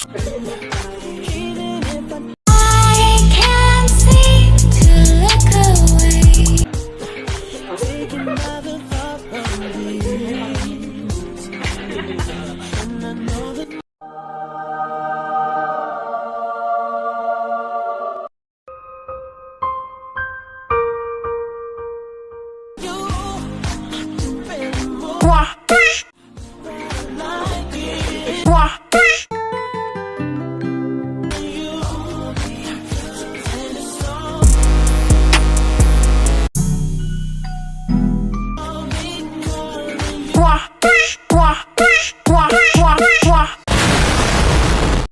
I can't seem to look away. Taking another thought from this. And I know that you really more.